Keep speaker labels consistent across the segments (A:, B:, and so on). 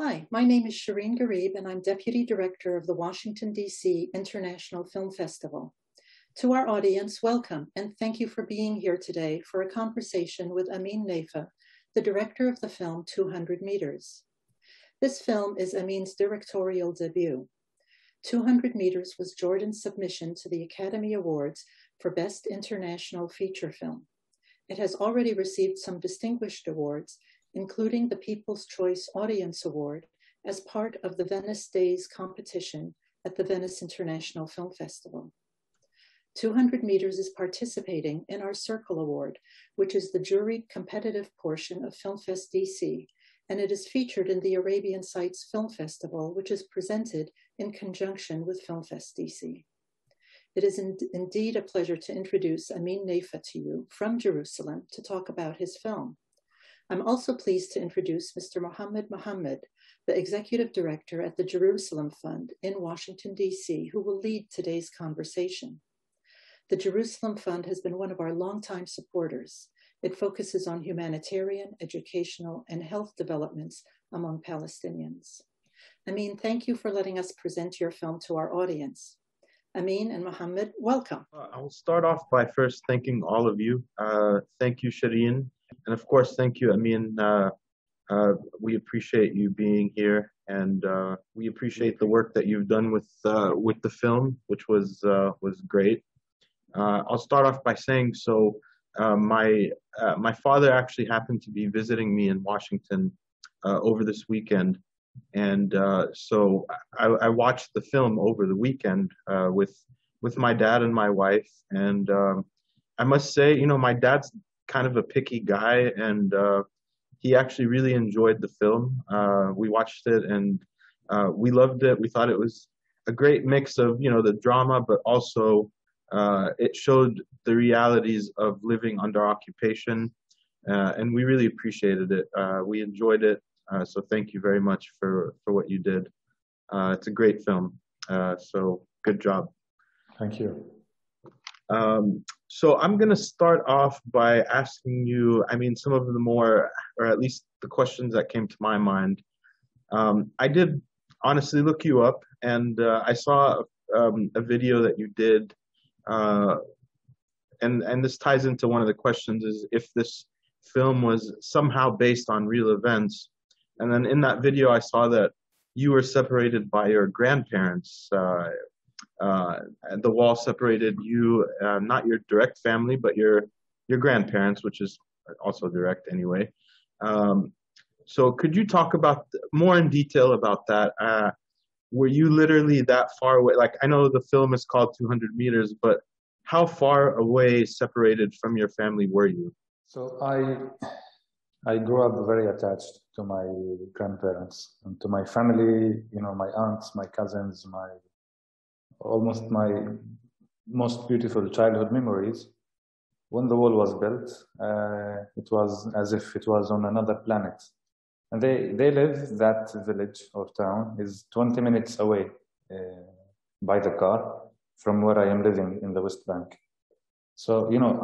A: Hi, my name is Shireen Garib, and I'm Deputy Director of the Washington, D.C. International Film Festival. To our audience, welcome, and thank you for being here today for a conversation with Ameen Nayfeh, the director of the film 200 Meters. This film is Ameen's directorial debut. 200 Meters was Jordan's submission to the Academy Awards for Best International Feature Film. It has already received some distinguished awards, including the People's Choice Audience Award as part of the Venice Days competition at the Venice International Film Festival. 200 Meters is participating in our Circle Award, which is the juried competitive portion of Filmfest DC, and it is featured in the Arabian Sights Film Festival, which is presented in conjunction with Filmfest DC. It is indeed a pleasure to introduce Ameen Nayfeh to you from Jerusalem to talk about his film. I'm also pleased to introduce Mr. Mohammed, the Executive Director at the Jerusalem Fund in Washington, D.C., who will lead today's conversation. The Jerusalem Fund has been one of our longtime supporters. It focuses on humanitarian, educational, and health developments among Palestinians. Ameen, thank you for letting us present your film to our audience. Ameen and Mohammed, welcome.
B: I'll start off by first thanking all of you. Thank you, Shireen. And of course, thank you, Ameen. We appreciate you being here, and we appreciate the work that you've done with the film, which was great. I'll start off by saying, my father actually happened to be visiting me in Washington over this weekend, and so I watched the film over the weekend with my dad and my wife, and I must say, you know, my dad's kind of a picky guy, and he actually really enjoyed the film. We watched it, and we loved it. We thought it was a great mix of, you know, the drama, but also it showed the realities of living under occupation, and we really appreciated it. We enjoyed it, so thank you very much for what you did. It's a great film, so good job.
C: Thank you.
B: So I'm going to start off by asking you, I mean, some of the more, or at least the questions that came to my mind. I did honestly look you up, and I saw a video that you did, and this ties into one of the questions, is if this film was somehow based on real events. And then in that video, I saw that you were separated by your grandparents. The wall separated you, not your direct family, but your grandparents, which is also direct anyway. So could you talk about more in detail about that? Were you literally that far away? Like, I know the film is called 200 Meters, but how far away separated from your family were you?
C: So I grew up very attached to my grandparents and to my family, you know, my aunts, my cousins, almost my most beautiful childhood memories. When the wall was built, it was as if it was on another planet. And they live, that village or town is 20 minutes away by the car from where I am living in the West Bank. So, you know,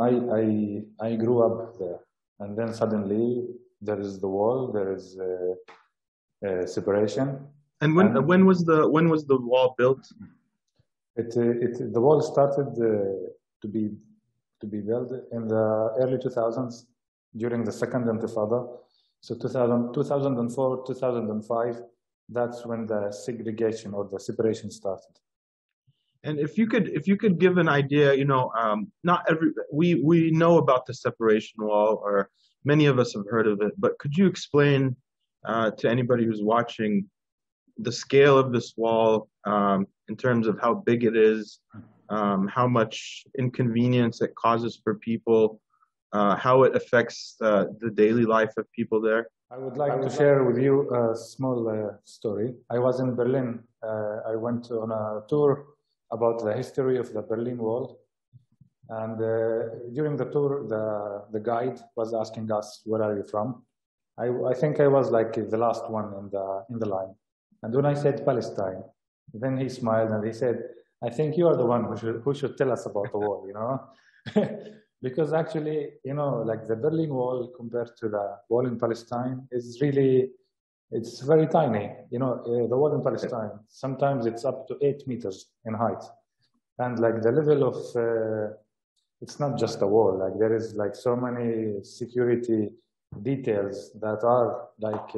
C: I grew up there. And then suddenly there is the wall, there is separation.
B: And when was the wall built?
C: The wall started to be built in the early 2000s during the second Intifada. So 2004, 2005, that's when the segregation or the separation started.
B: And if you could give an idea, you know, we know about the separation wall, or many of us have heard of it, but could you explain to anybody who's watching the scale of this wall, in terms of how big it is, how much inconvenience it causes for people, how it affects the daily life of people there?
C: I would like to share with you a small story. I was in Berlin. I went on a tour about the history of the Berlin Wall. And during the tour, the guide was asking us, where are you from? I think I was like the last one in the line. And when I said Palestine, then he smiled and he said, I think you are the one who should tell us about the wall, you know? Because actually, you know, like the Berlin Wall compared to the wall in Palestine is really It's very tiny. You know, the wall in Palestine, sometimes it's up to 8 meters in height. And like the level of, it's not just a wall, like there is like so many security details that are like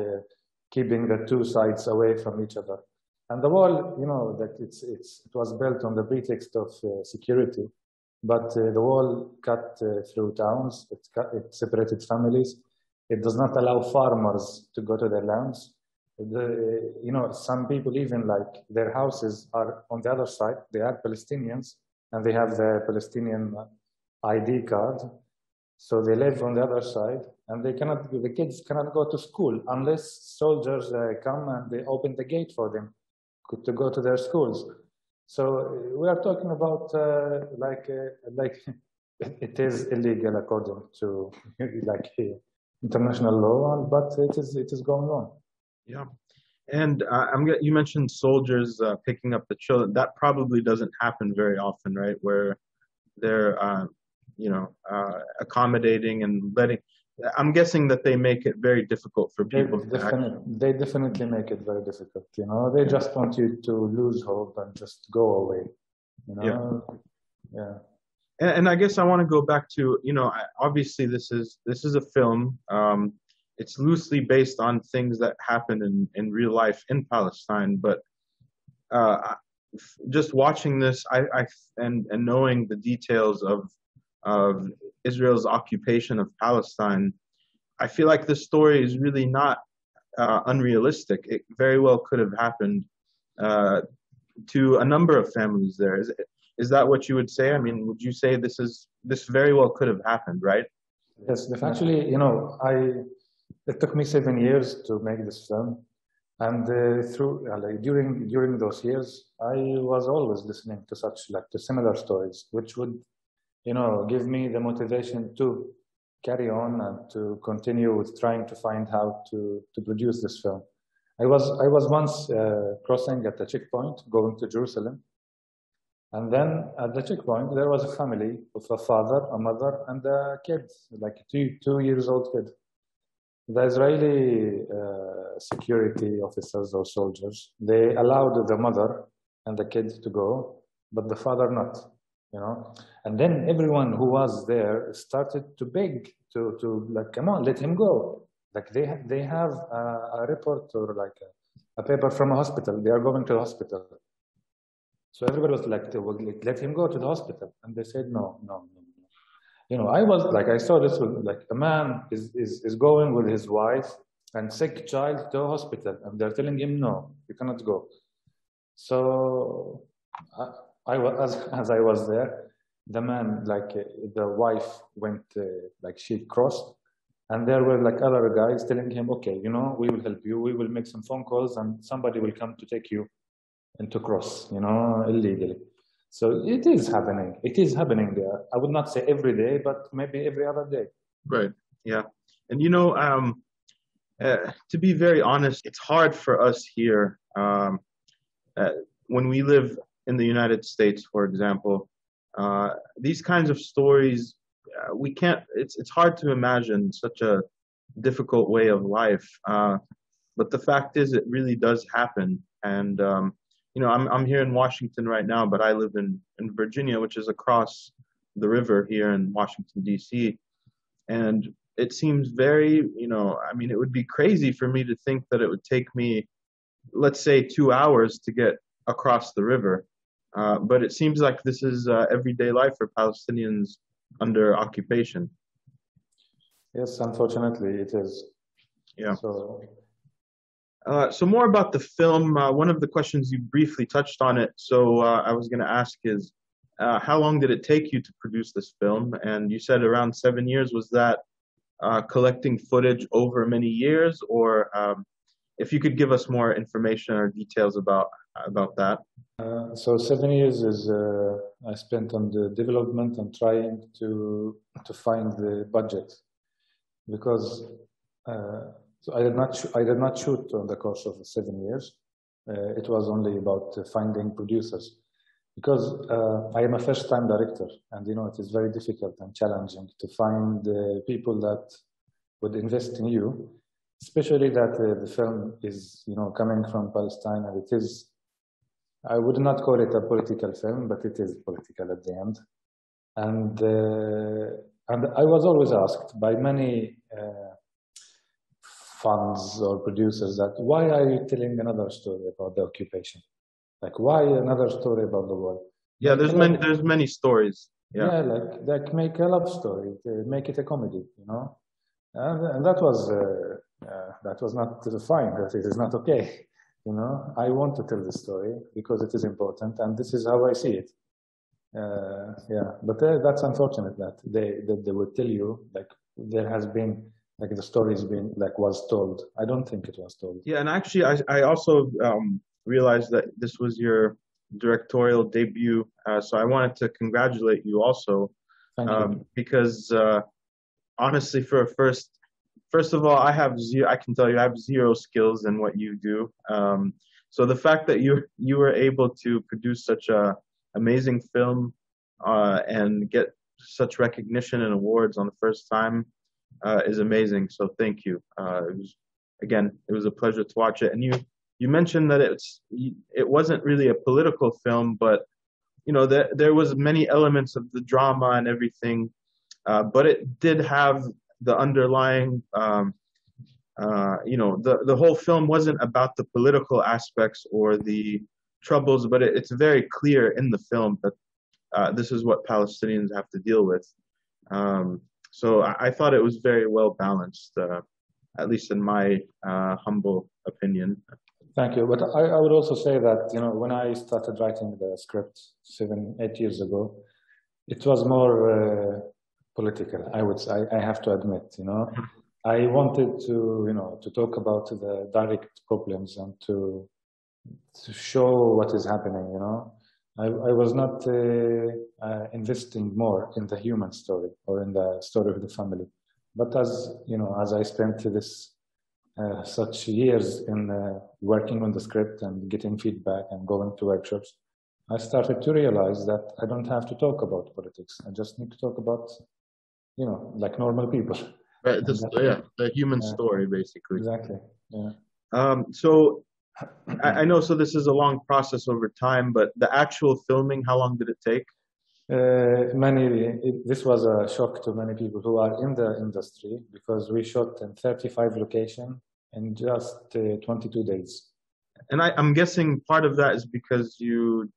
C: keeping the two sides away from each other. And the wall, you know, that it was built on the pretext of security, but the wall cut through towns, it separated families. It does not allow farmers to go to their lands. You know, some people even like their houses are on the other side. They are Palestinians and they have the Palestinian ID card. So they live on the other side and the kids cannot go to school unless soldiers come and they open the gate for them to go to their schools. So we are talking about like it is illegal according to like international law, but it is going on.
B: Yeah, and you mentioned soldiers picking up the children. That probably doesn't happen very often, right? Where they're accommodating and letting. I'm guessing that they make it very difficult for people.
C: They definitely make it very difficult. You know, they just want you to lose hope and just go away. You know, yeah.
B: And I guess I want to go back to, you know, obviously this is a film. It's loosely based on things that happen in real life in Palestine, but just watching this, and knowing the details of Israel's occupation of Palestine, I feel like this story is really not unrealistic. It very well could have happened to a number of families there. Is that what you would say? I mean, would you say this very well could have happened, right?
C: Yes, actually, you know, it took me 7 years to make this film, and during those years, I was always listening to to similar stories, which would, you know, give me the motivation to carry on and to continue with trying to find how to produce this film. I was once crossing at a checkpoint going to Jerusalem. And then at the checkpoint, there was a family of a father, a mother, and a kid, like a 2-year-old kid. The Israeli security officers or soldiers, they allowed the mother and the kid to go, but the father not, you know. And then everyone who was there started to beg to like, come on, let him go. Like they have a report or like a paper from a hospital. They are going to the hospital. So everybody was like, let him go to the hospital. And they said, no. You know, I saw this, like a man is going with his wife and sick child to a hospital. And they're telling him, no, you cannot go. So as I was there, the man, like the wife went, like she crossed. And there were like other guys telling him, okay, you know, we will help you. We will make some phone calls and somebody will come to take you and to cross, you know, illegally. So it is happening. It is happening there. I would not say every day, but maybe every other day.
B: Right. Yeah. And, you know, to be very honest, it's hard for us here. When we live in the United States, for example, these kinds of stories, we can't, it's hard to imagine such a difficult way of life. But the fact is, it really does happen. And, you know, I'm here in Washington right now, but I live in Virginia, which is across the river here in Washington, DC. And it seems very, you know, I mean, it would be crazy for me to think that it would take me, let's say, 2 hours to get across the river. But it seems like this is everyday life for Palestinians under occupation.
C: Yes, unfortunately, it is.
B: Yeah. So more about the film. One of the questions you briefly touched on it. So I was going to ask is, how long did it take you to produce this film? And you said around 7 years. Was that collecting footage over many years, or if you could give us more information or details about that?
C: So 7 years is I spent on the development and trying to find the budget, because. So I did not shoot on the course of 7 years. It was only about finding producers, because I am a first-time director, and you know it is very difficult and challenging to find people that would invest in you. especially that the film is, coming from Palestine, and it is, I would not call it a political film, but it is political at the end. And I was always asked by many funds or producers that, why are you telling another story about the occupation? Like, why another story about the war?
B: Yeah, there's many stories.
C: Yeah, like make a love story, make it a comedy, and that was not fine. That it is not okay, I want to tell the story because it is important, and this is how I see it. But that's unfortunate that they would tell you like there has been like the story's been like was told. I don't think it was told.
B: Yeah, and actually, I also realized that this was your directorial debut, so I wanted to congratulate you also.
C: Thank you.
B: Because honestly, for first of all, I can tell you I have zero skills in what you do. So the fact that you were able to produce such a amazing film and get such recognition and awards on the first time is amazing. So thank you. It was a pleasure to watch it. And you mentioned that it wasn't really a political film, but there was many elements of the drama and everything, but it did have the underlying the whole film wasn't about the political aspects or the troubles, but it's very clear in the film that this is what Palestinians have to deal with. So I thought it was very well balanced, at least in my humble opinion.
C: Thank you. But I would also say that, when I started writing the script 7-8 years ago, it was more political, I would say. I have to admit, I wanted to talk about the direct problems and to show what is happening, I was not investing more in the human story or in the story of the family. But as I spent this such years in working on the script and getting feedback and going to workshops, I started to realize that I don't have to talk about politics. I just need to talk about, like normal people.
B: Right. The human story, basically.
C: Exactly. Yeah.
B: So I know. So this is a long process over time, but the actual filming, how long did it take?
C: This was a shock to many people who are in the industry because we shot in 35 locations in just 22 days.
B: And I'm guessing part of that is because you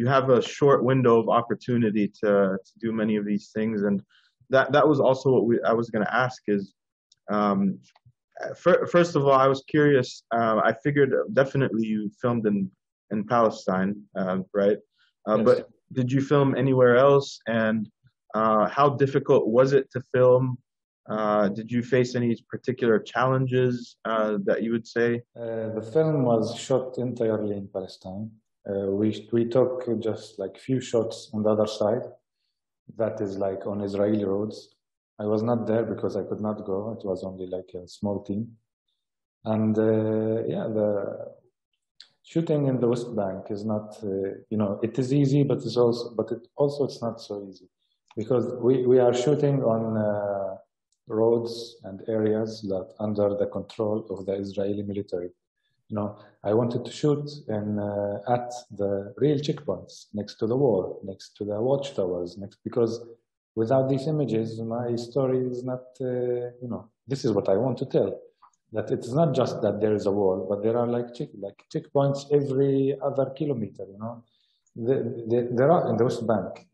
B: have a short window of opportunity to do many of these things, and that was also what I was going to ask is, first of all, I was curious. I figured definitely you filmed in Palestine, right?
C: Yes.
B: But did you film anywhere else? And how difficult was it to film? Did you face any particular challenges that you would say?
C: The film was shot entirely in Palestine. We took just like few shots on the other side. That is like on Israeli roads. I was not there because I could not go. It was only like a small team. And the shooting in the West Bank is not, it is easy, but it's not so easy because we are shooting on roads and areas that under the control of the Israeli military. I wanted to shoot at the real checkpoints next to the wall, next to the watchtowers, because without these images, my story is not, this is what I want to tell. That it's not just that there is a wall, but there are like checkpoints every other kilometer, There are in the West Bank,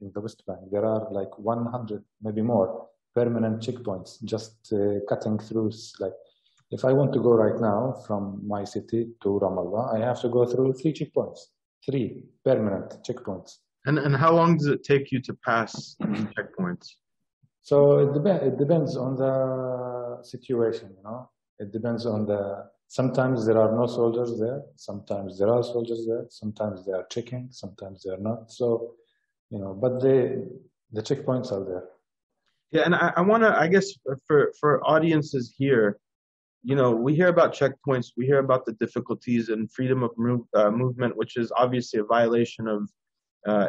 C: there are like 100, maybe more, permanent checkpoints just cutting through. Like, if I want to go right now from my city to Ramallah, I have to go through 3 permanent checkpoints.
B: And how long does it take you to pass these checkpoints?
C: So it depends on the situation, It depends on sometimes there are no soldiers there, sometimes there are soldiers there, sometimes they are checking, sometimes they are not. So, but the checkpoints are there.
B: Yeah, and I want to, I guess, for audiences here, we hear about checkpoints, we hear about the difficulties and freedom of movement, which is obviously a violation of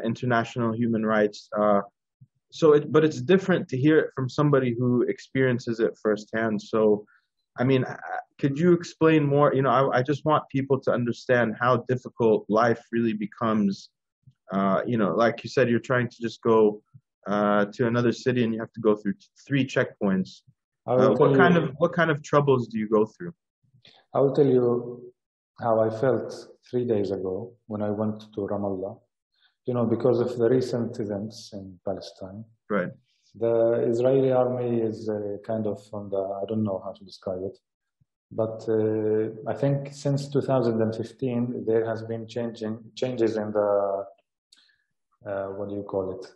B: international human rights. But it's different to hear it from somebody who experiences it firsthand. So I mean, could you explain more? I just want people to understand how difficult life really becomes. Like you said, you're trying to just go to another city and you have to go through three checkpoints.
C: I will tell you.
B: What kind of troubles do you go through?
C: I will tell you how I felt 3 days ago when I went to Ramallah. Because of the recent events in Palestine.
B: Right.
C: The Israeli army is kind of on the, I don't know how to describe it, but I think since 2015 there has been changes in the what do you call it,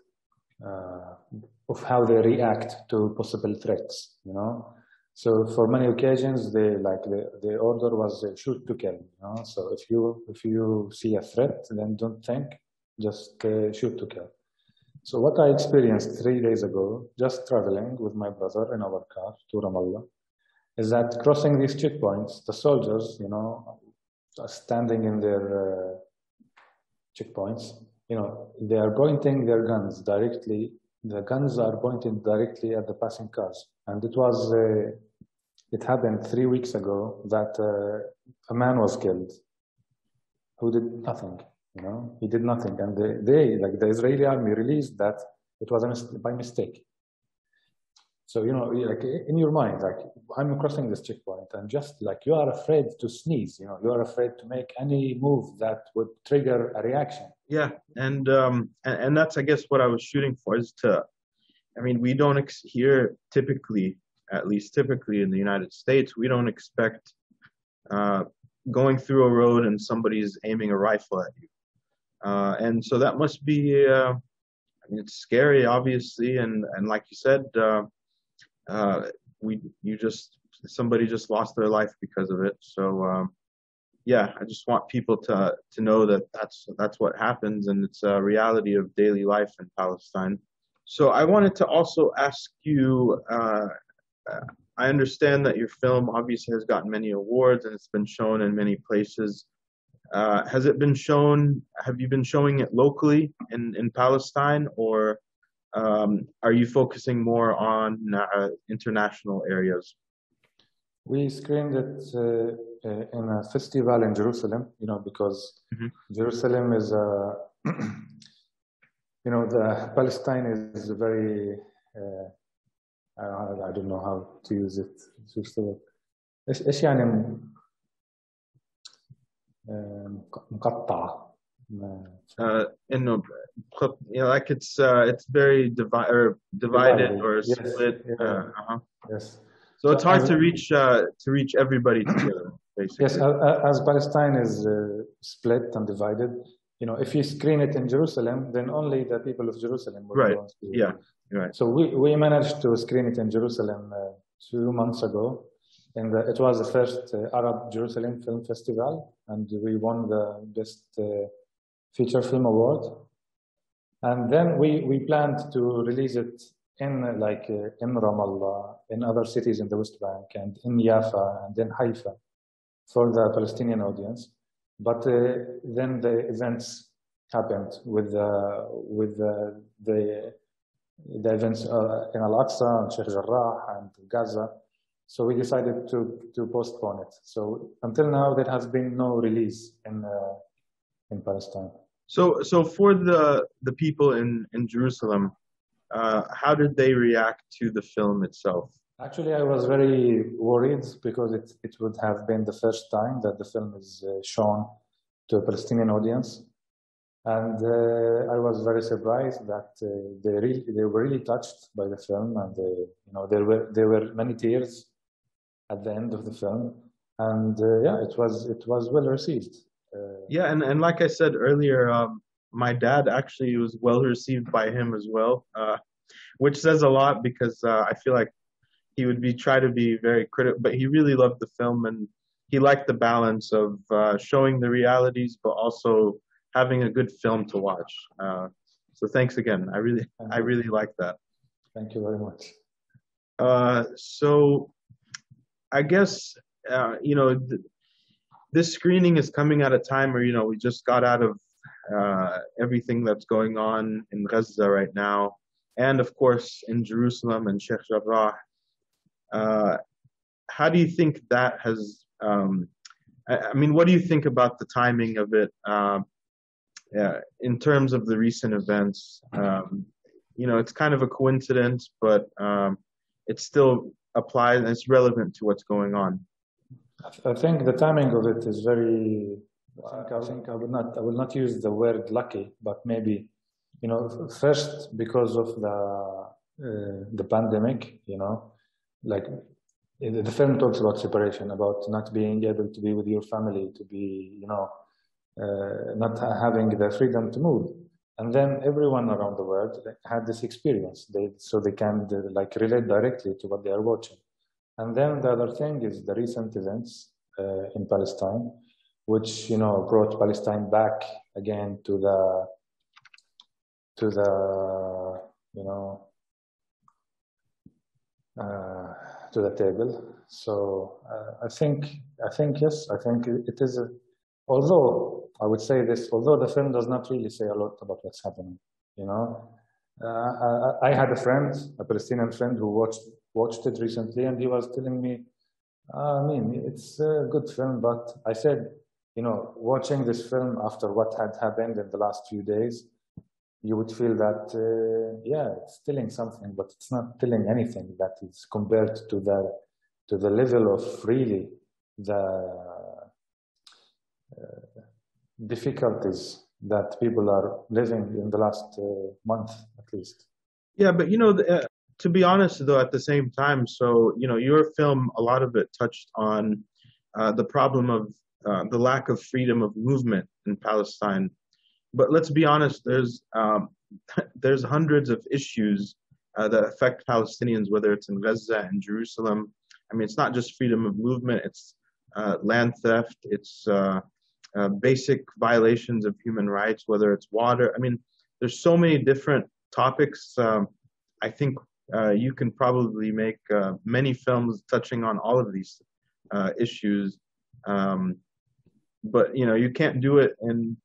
C: of how they react to possible threats. So for many occasions the order was shoot to kill. So if you see a threat, then don't think, just shoot to kill. So what I experienced 3 days ago, just traveling with my brother in our car to Ramallah, is that crossing these checkpoints, the soldiers, are standing in their checkpoints, they are pointing their guns directly. The guns are pointed directly at the passing cars. And it happened 3 weeks ago that a man was killed who did nothing. He did nothing, and the Israeli army released that it was by mistake. So like in your mind, like I'm crossing this checkpoint, and just like you are afraid to sneeze, you are afraid to make any move that would trigger a reaction.
B: Yeah, and that's I guess what I was shooting for is we don't here typically, at least typically in the United States, we don't expect going through a road and somebody's aiming a rifle at you. And so that must be, it's scary, obviously, and like you said, somebody just lost their life because of it. So yeah, I just want people to know that that's what happens, and it's a reality of daily life in Palestine. So I wanted to also ask you. I understand that your film obviously has gotten many awards and it's been shown in many places. Has it been shown? Have you been showing it locally in Palestine, or are you focusing more on international areas?
C: We screened it in a festival in Jerusalem, because Jerusalem is the Palestine is very I don't know how to use it. ايش يعني مقطع.
B: إنه like it's very divided or split.
C: Yes. Yes.
B: So it's hard to reach everybody together, basically.
C: Yes, as Palestine is split and divided, if you screen it in Jerusalem, then only the people of Jerusalem will go and see it.
B: Yeah, right.
C: So we managed to screen it in Jerusalem 2 months ago. And it was the first Arab Jerusalem Film Festival, and we won the Best Feature Film Award. And then we planned to release it in Ramallah, in other cities in the West Bank, and in Jaffa, and in Haifa for the Palestinian audience. But then the events happened with the events in Al-Aqsa and Sheikh Jarrah and Gaza. So we decided to postpone it. So until now, there has been no release in Palestine.
B: So for the people in Jerusalem, how did they react to the film itself?
C: Actually, I was very worried because it would have been the first time that the film is shown to a Palestinian audience. And I was very surprised that they were really touched by the film, and there were many tears at the end of the film, and yeah, it was well received.
B: Yeah, and like I said earlier, my dad actually was well received by him as well, which says a lot because I feel like he would try to be very critical, but he really loved the film and he liked the balance of showing the realities, but also having a good film to watch. So thanks again. I really like that.
C: Thank you very much.
B: So I guess this screening is coming at a time where we just got out of everything that's going on in Gaza right now, and of course in Jerusalem and Sheikh Jarrah. how do you think that has? I mean, what do you think about the timing of it in terms of the recent events? It's kind of a coincidence, but it still applies and it's relevant to what's going on.
C: I think the timing of it is very. I think I will not use the word lucky, but maybe, first because of the pandemic, like the film talks about separation, about not being able to be with your family, to be, not having the freedom to move. And then everyone around the world had this experience, so they can relate directly to what they are watching. And then the other thing is the recent events in Palestine, which brought Palestine back again to the table. So I think yes, I think it is. Although I would say this, although the film does not really say a lot about what's happening, I had a friend, a Palestinian friend, who watched it recently, and he was telling me, I mean, it's a good film, but I said, watching this film after what had happened in the last few days, you would feel that, it's telling something, but it's not telling anything that is compared to the level of really the difficulties that people are living in the last month, at least.
B: Yeah, but to be honest, though, at the same time, so your film, a lot of it touched on the problem of the lack of freedom of movement in Palestine. But let's be honest, there's hundreds of issues that affect Palestinians, whether it's in Gaza and Jerusalem. I mean, it's not just freedom of movement; it's land theft, it's basic violations of human rights, whether it's water. I mean, there's so many different topics. I think you can probably make many films touching on all of these issues, but you can't do it and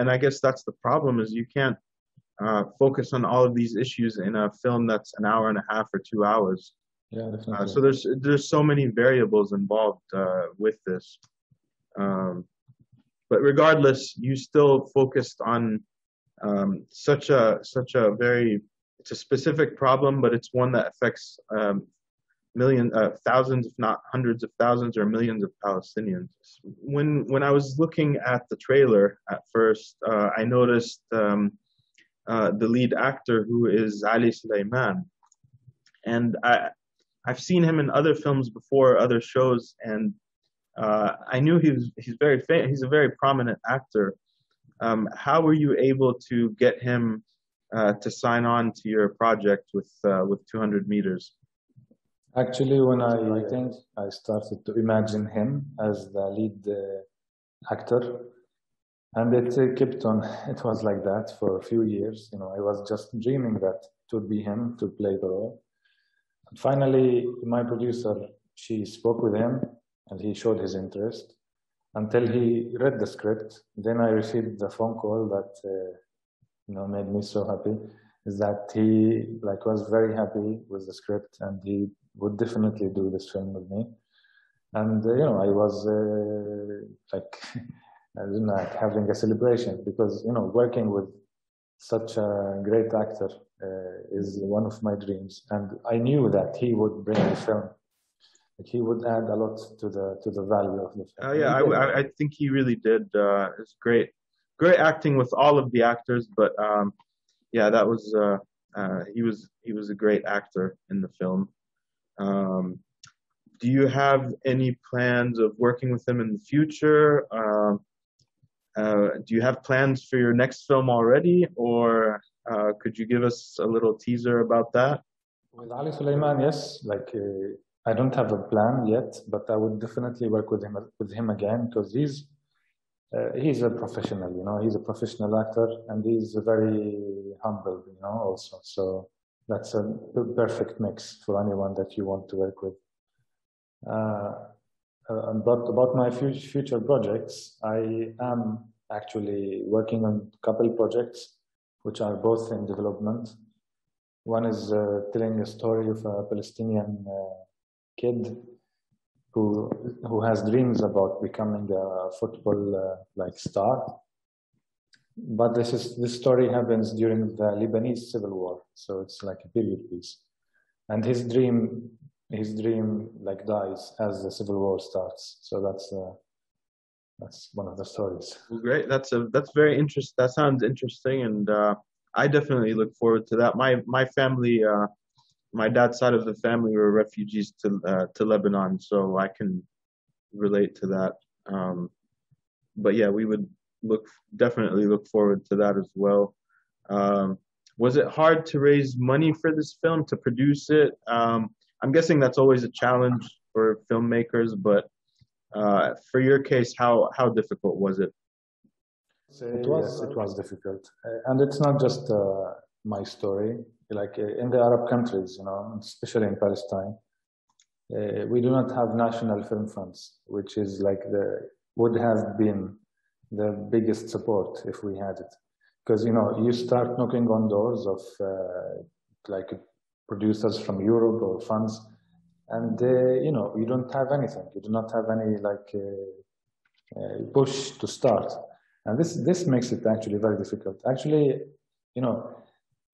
B: I guess that's the problem, is you can't focus on all of these issues in a film that's an hour and a half or 2 hours.
C: Yeah, definitely.
B: So there's so many variables involved with this. But regardless, you still focused on such a very, it's a specific problem, but it's one that affects thousands, if not hundreds of thousands or millions of Palestinians. When I was looking at the trailer at first, I noticed the lead actor, who is Ali Suleiman, and I've seen him in other films before, other shows, and I knew he's very famous. He's a very prominent actor. How were you able to get him to sign on to your project with 200 meters?
C: Actually, when I think I started to imagine him as the lead actor, and it kept on. It was like that for a few years. I was just dreaming that it would be him to play the role. And finally, my producer, she spoke with him, and he showed his interest until he read the script. Then I received the phone call that made me so happy, is that he was very happy with the script, and he would definitely do this film with me. And I was I don't know, having a celebration, because working with such a great actor is one of my dreams, and I knew that he would bring the film. He would add a lot to the value of the film.
B: Yeah, I think he really did. It's great acting with all of the actors, but yeah, that was he was a great actor in the film. Do you have any plans of working with him in the future? Do you have plans for your next film already, or could you give us a little teaser about that?
C: With Ali Suleiman, yes. I don't have a plan yet, but I would definitely work with him again, because he's a professional. He's a professional actor, and he's very humble, also. So that's a perfect mix for anyone that you want to work with. But about my future projects, I am actually working on a couple projects which are both in development. One is telling a story of a Palestinian kid who who has dreams about becoming a football like star. But this story happens during the Lebanese civil war, so it's like a period piece. And his dream like dies as the civil war starts. So that's one of the stories.
B: Well, great. That's very interesting. That sounds interesting, and I definitely look forward to that. My family, my dad's side of the family were refugees to Lebanon, so I can relate to that. But yeah, we would definitely look forward to that as well. Was it hard to raise money for this film, to produce it? I'm guessing that's always a challenge for filmmakers, but for your case, how difficult was it?
C: Yes, it was difficult, and it's not just my story. Like in the Arab countries, you know, especially in Palestine, we do not have national film funds, which is like would have been the biggest support if we had it. Because, you know, you start knocking on doors of like producers from Europe or funds, and you know, you don't have anything. You do not have any like push to start, and this makes it actually very difficult. Actually, you know,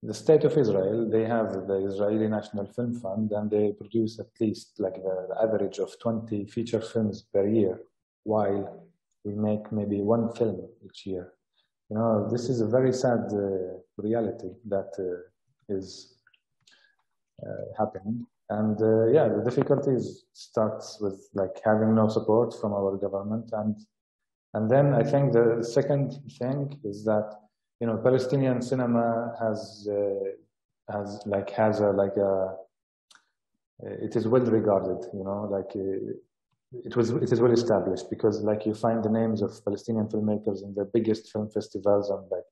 C: the state of Israel, they have the Israeli National Film Fund, and they produce at least like the average of 20 feature films per year, while we make maybe one film each year. You know, this is a very sad reality that is happening. And yeah, the difficulties starts with like having no support from our government. And then I think the second thing is that, you know, Palestinian cinema has it is well regarded, you know, like it is well established, because like you find the names of Palestinian filmmakers in the biggest film festivals, and like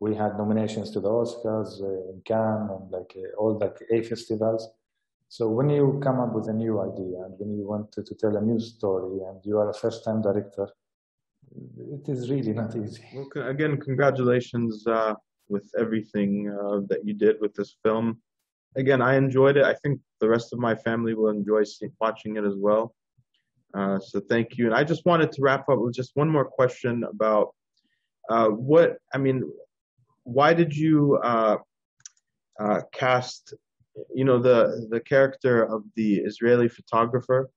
C: we had nominations to the Oscars in Cannes and like all like A festivals. So when you come up with a new idea and when you want to tell a new story and you are a first-time director, it is really not easy.
B: Well, again, congratulations with everything that you did with this film. Again, I enjoyed it. I think the rest of my family will enjoy watching it as well. So thank you. And I just wanted to wrap up with just one more question about why did you cast, you know, the character of the Israeli photographer,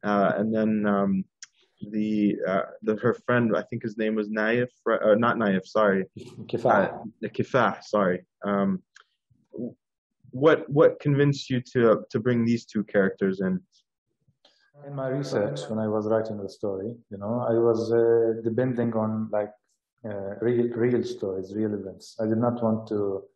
B: and then her friend, I think his name was Nayef, not Nayef, sorry, Kifah, sorry. What convinced you to bring these two characters in?
C: In my research, when I was writing the story, you know, I was depending on like real stories, real events. I did not want to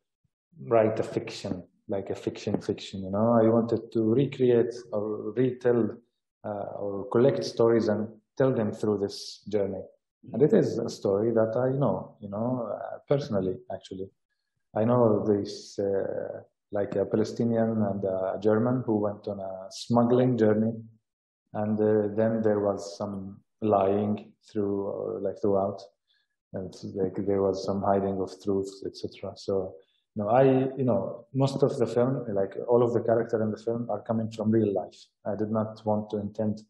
C: write a fiction, like a fiction, you know. I wanted to recreate or retell or collect stories and tell them through this journey. And it is a story that I know, you know, personally, actually. I know this, like a Palestinian and a German who went on a smuggling journey. And then there was some lying throughout. And like there was some hiding of truths, etc. So, you know, most of the film, like all of the characters in the film, are coming from real life. I did not want to intend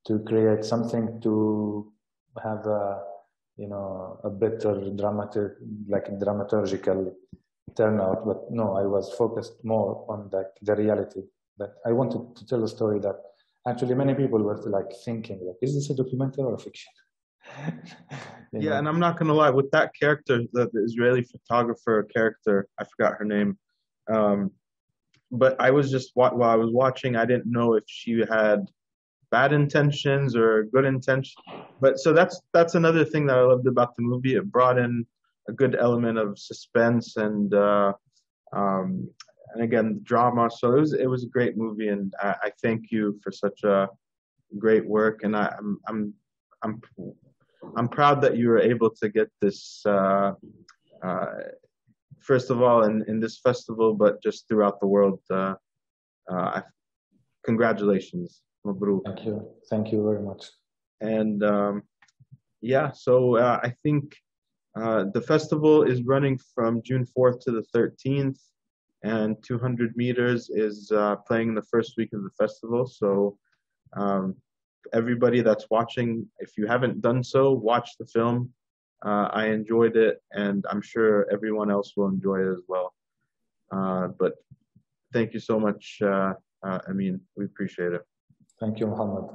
C: to create something to have a, you know, a better dramaturgical turnout. But no, I was focused more on the reality. That I wanted to tell a story that actually many people were like thinking, like, is this a documentary or a fiction?
B: Yeah, and I'm not gonna lie, with that character, the Israeli photographer character, I forgot her name, but I was just while I was watching, I didn't know if she had bad intentions or good intentions. But so that's another thing that I loved about the movie. It brought in a good element of suspense and again drama. So it was a great movie, and I thank you for such a great work. And I'm proud that you were able to get this, first of all, in this festival, but just throughout the world. Congratulations. Mabruk.
C: Thank you very much.
B: And yeah, so I think the festival is running from June 4th to the 13th, and 200 meters is playing the first week of the festival. So everybody that's watching, if you haven't done so, watch the film. I enjoyed it, and I'm sure everyone else will enjoy it as well. But thank you so much, Ameen. We appreciate it.
C: Thank you, Muhammad.